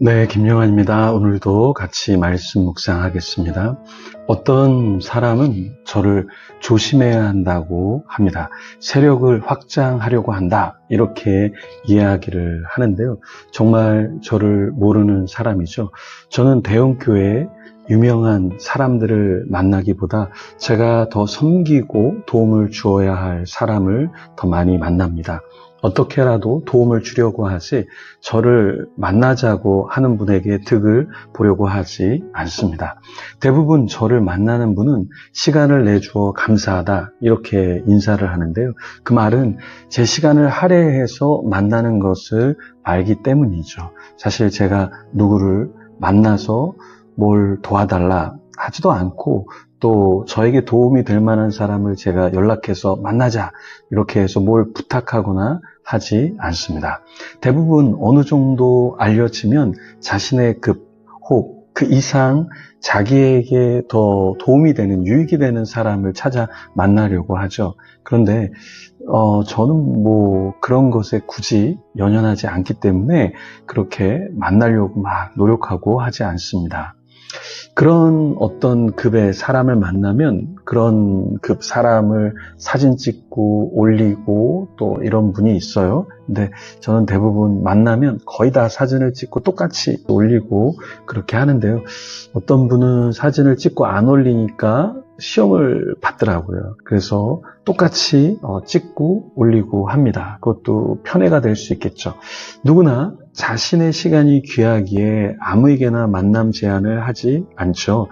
네, 김영환입니다. 오늘도 같이 말씀 묵상하겠습니다. 어떤 사람은 저를 조심해야 한다고 합니다. 세력을 확장하려고 한다. 이렇게 이야기를 하는데요. 정말 저를 모르는 사람이죠. 저는 대형교회에 유명한 사람들을 만나기보다 제가 더 섬기고 도움을 주어야 할 사람을 더 많이 만납니다. 어떻게라도 도움을 주려고 하지 저를 만나자고 하는 분에게 득을 보려고 하지 않습니다. 대부분 저를 만나는 분은 시간을 내주어 감사하다 이렇게 인사를 하는데요. 그 말은 제 시간을 할애해서 만나는 것을 알기 때문이죠. 사실 제가 누구를 만나서 뭘 도와달라 하지도 않고 또 저에게 도움이 될 만한 사람을 제가 연락해서 만나자 이렇게 해서 뭘 부탁하거나 하지 않습니다. 대부분 어느 정도 알려지면 자신의 혹 그 이상 자기에게 더 도움이 되는 유익이 되는 사람을 찾아 만나려고 하죠. 그런데 저는 그런 것에 굳이 연연하지 않기 때문에 그렇게 만나려고 막 노력하고 하지 않습니다. 그런 어떤 급의 사람을 만나면 그런 급 사람을 사진 찍고 올리고 또 이런 분이 있어요. 근데 저는 대부분 만나면 거의 다 사진을 찍고 똑같이 올리고 그렇게 하는데요. 어떤 분은 사진을 찍고 안 올리니까 시험을 받더라고요. 그래서 똑같이 찍고 올리고 합니다. 그것도 편애가 될 수 있겠죠. 누구나 자신의 시간이 귀하기에 아무에게나 만남 제한을 하지 않죠.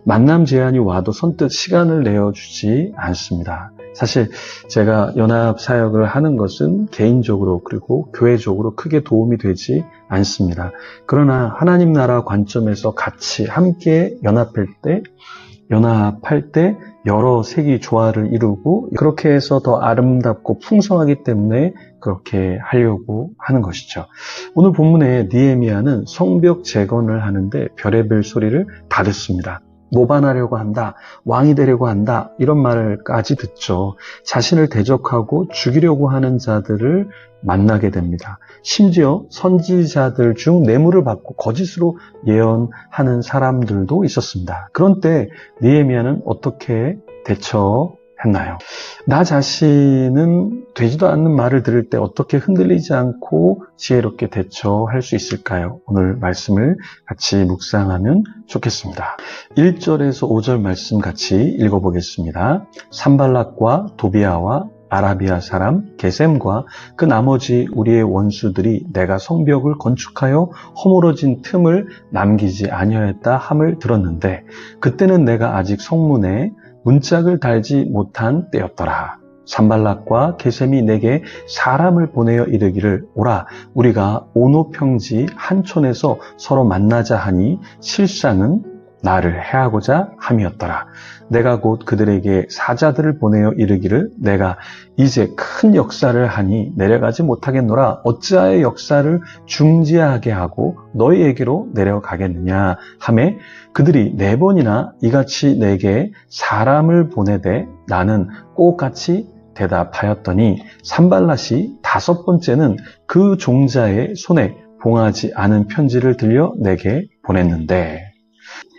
만남 제한이 와도 선뜻 시간을 내어주지 않습니다. 사실 제가 연합 사역을 하는 것은 개인적으로 그리고 교회적으로 크게 도움이 되지 않습니다. 그러나 하나님 나라 관점에서 같이 함께 연합할 때 여러 색이 조화를 이루고 그렇게 해서 더 아름답고 풍성하기 때문에 그렇게 하려고 하는 것이죠. 오늘 본문에 느헤미야는 성벽 재건을 하는데 별의별 소리를 다 듣습니다. 모반하려고 한다, 왕이 되려고 한다 이런 말까지 듣죠. 자신을 대적하고 죽이려고 하는 자들을 만나게 됩니다. 심지어 선지자들 중 뇌물을 받고 거짓으로 예언하는 사람들도 있었습니다. 그런 때 느헤미야는 어떻게 대처했나요? 나 자신은 되지도 않는 말을 들을 때 어떻게 흔들리지 않고 지혜롭게 대처할 수 있을까요? 오늘 말씀을 같이 묵상하면 좋겠습니다. 1절에서 5절 말씀 같이 읽어보겠습니다. 산발락과 도비아와 아라비아 사람 게셈과 그 나머지 우리의 원수들이 내가 성벽을 건축하여 허물어진 틈을 남기지 아니하였다 함을 들었는데 그때는 내가 아직 성문에 문짝을 달지 못한 때였더라. 산발락과 게셈이 내게 사람을 보내어 이르기를 오라 우리가 오노평지 한촌에서 서로 만나자 하니 실상은 나를 해하고자 함이었더라. 내가 곧 그들에게 사자들을 보내어 이르기를 내가 이제 큰 역사를 하니 내려가지 못하겠노라. 어찌하여 역사를 중지하게 하고 너희에게로 내려가겠느냐 하매 그들이 4번이나 이같이 내게 사람을 보내되 나는 꼭같이 대답하였더니 산발랏이 5번째는 그 종자의 손에 봉하지 않은 편지를 들려 내게 보냈는데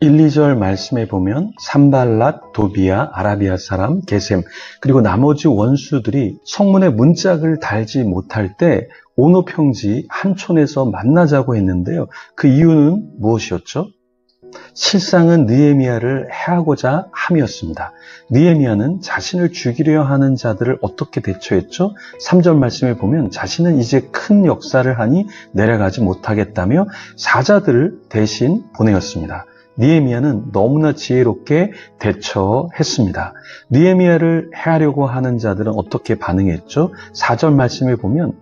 1, 2절 말씀에 보면 산발랏, 도비아, 아라비아 사람, 게셈 그리고 나머지 원수들이 성문에 문짝을 달지 못할 때 오노평지 한촌에서 만나자고 했는데요. 그 이유는 무엇이었죠? 실상은 느헤미야를 해하고자 함이었습니다. 느헤미야는 자신을 죽이려 하는 자들을 어떻게 대처했죠? 3절 말씀에 보면 자신은 이제 큰 역사를 하니 내려가지 못하겠다며 사자들을 대신 보내었습니다. 느헤미야는 너무나 지혜롭게 대처했습니다. 느헤미야를 해하려고 하는 자들은 어떻게 반응했죠? 4절 말씀에 보면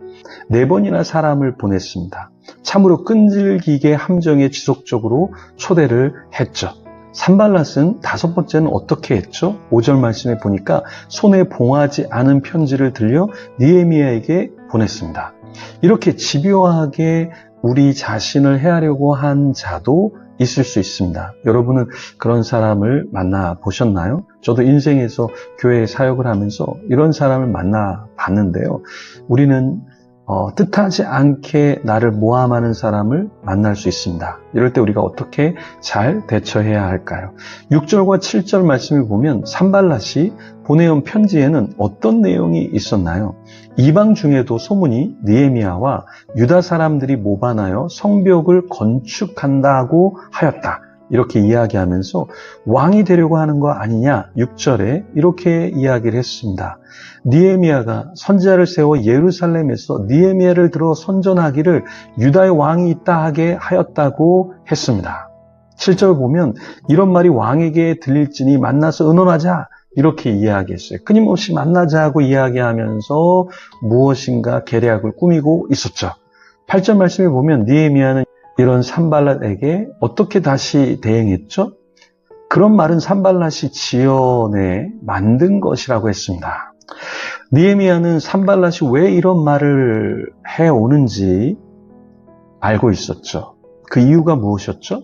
4번이나 사람을 보냈습니다. 참으로 끈질기게 함정에 지속적으로 초대를 했죠. 산발랏은 5번째는 어떻게 했죠? 5절 말씀에 보니까 손에 봉하지 않은 편지를 들려 느헤미야에게 보냈습니다. 이렇게 집요하게 우리 자신을 해하려고 한 자도 있을 수 있습니다. 여러분은 그런 사람을 만나 보셨나요? 저도 인생에서 교회 사역을 하면서 이런 사람을 만나 봤는데요. 우리는 뜻하지 않게 나를 모함하는 사람을 만날 수 있습니다. 이럴 때 우리가 어떻게 잘 대처해야 할까요? 6절과 7절 말씀을 보면 산발랏이 보내온 편지에는 어떤 내용이 있었나요? 이방 중에도 소문이 느헤미야와 유다 사람들이 모반하여 성벽을 건축한다고 하였다. 이렇게 이야기하면서 왕이 되려고 하는 거 아니냐? 6절에 이렇게 이야기를 했습니다. 느헤미야가 선지자를 세워 예루살렘에서 느헤미야를 들어 선전하기를 유다의 왕이 있다 하게 하였다고 했습니다. 7절 보면 이런 말이 왕에게 들릴지니 만나서 의논하자 이렇게 이야기했어요. 끊임없이 만나자 하고 이야기하면서 무엇인가 계략을 꾸미고 있었죠. 8절 말씀을 보면 느헤미야는 이런 산발랏에게 어떻게 다시 대응했죠? 그런 말은 산발랏이 지어내 만든 것이라고 했습니다. 느헤미야는 산발랏이 왜 이런 말을 해오는지 알고 있었죠. 그 이유가 무엇이었죠?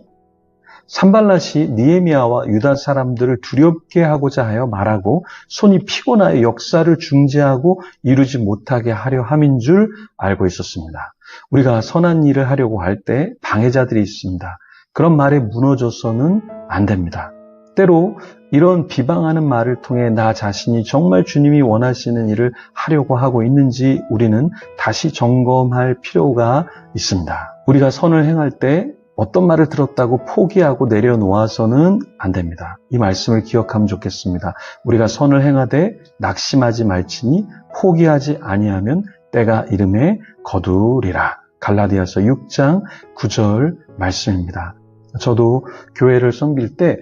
산발랏이 느헤미야와 유다 사람들을 두렵게 하고자 하여 말하고 손이 피곤하여 역사를 중지하고 이루지 못하게 하려 함인 줄 알고 있었습니다. 우리가 선한 일을 하려고 할 때 방해자들이 있습니다. 그런 말에 무너져서는 안 됩니다. 때로 이런 비방하는 말을 통해 나 자신이 정말 주님이 원하시는 일을 하려고 하고 있는지 우리는 다시 점검할 필요가 있습니다. 우리가 선을 행할 때 어떤 말을 들었다고 포기하고 내려놓아서는 안 됩니다. 이 말씀을 기억하면 좋겠습니다. 우리가 선을 행하되 낙심하지 말지니 포기하지 아니하면 때가 이름에 거두리라. 갈라디아서 6장 9절 말씀입니다. 저도 교회를 섬길 때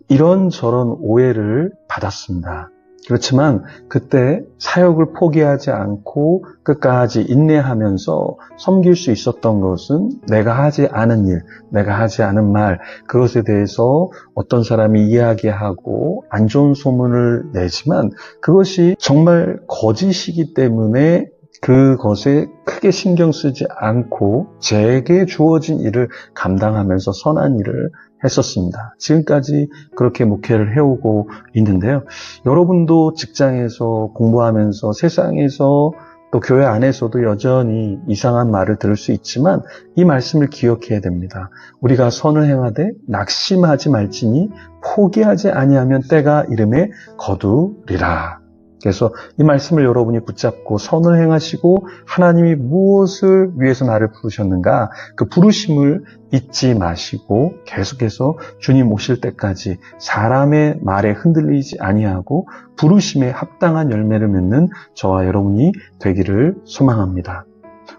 이런저런 오해를 받았습니다. 그렇지만 그때 사역을 포기하지 않고 끝까지 인내하면서 섬길 수 있었던 것은 내가 하지 않은 일, 내가 하지 않은 말, 그것에 대해서 어떤 사람이 이야기하고 안 좋은 소문을 내지만 그것이 정말 거짓이기 때문에 그것에 크게 신경 쓰지 않고 제게 주어진 일을 감당하면서 선한 일을 했었습니다. 지금까지 그렇게 목회를 해오고 있는데요. 여러분도 직장에서 공부하면서 세상에서 또 교회 안에서도 여전히 이상한 말을 들을 수 있지만 이 말씀을 기억해야 됩니다. 우리가 선을 행하되 낙심하지 말지니 포기하지 아니하면 때가 이름에 거두리라. 그래서 이 말씀을 여러분이 붙잡고 선을 행하시고 하나님이 무엇을 위해서 나를 부르셨는가 그 부르심을 잊지 마시고 계속해서 주님 오실 때까지 사람의 말에 흔들리지 아니하고 부르심에 합당한 열매를 맺는 저와 여러분이 되기를 소망합니다.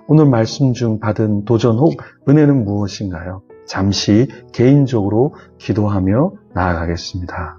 오늘 말씀 중 받은 도전 혹 은혜는 무엇인가요? 잠시 개인적으로 기도하며 나아가겠습니다.